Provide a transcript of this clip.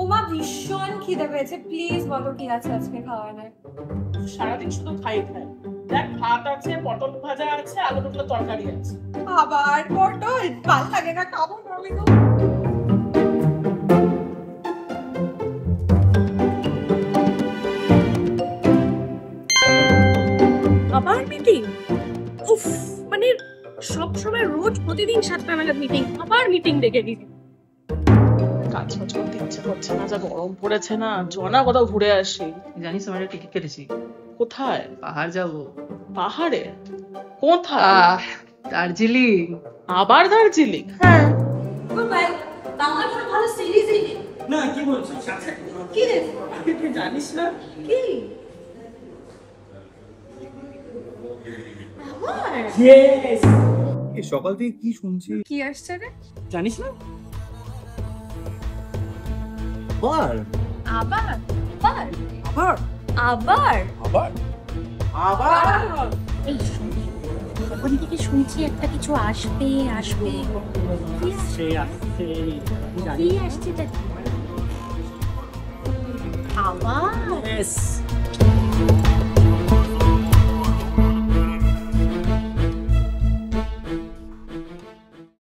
ওমা ভীষণ খিদে পেয়েছে, প্লিজ বলো কি আছে আজকে খাওয়ানোর। সারাদিন শুধু খাই। দেখ, ভাত আছে, পটল ভাজা আছে, আলু পটলের তরকারি আছে। আবার পটল? ভাল লাগে না, খাবো না আমি। আবার মিটিং? উফ, মানে সব সময় রোজ প্রতিদিন 7টা নাগাদ মিটিং, আবার মিটিং ডেকে দিবি। কাজ ফাজ করতে ইচ্ছে করছে না, যা গরম পড়েছে না। জনা কোথাও ঘুরে আসি। জানিস আমার একটা টিকিট কেটেছি, কোথায়? পাহাড় যাবো। পাহাড়ে? কোথায়? দার্জিলিং। আবার দার্জিলিং? হ্যাঁ। ভালো সিরিজই না, কি বলছিস? কি রে? তুই জানিস না? কি এই সকাল থেকে কি শুনছি? কি আসছে রে? জানিস না? আবার আবার আবার আবার আবার আবার আবার এই ওখান থেকে শুনছি একটা কিছু আসবে আসবে। কি আসছে? আবার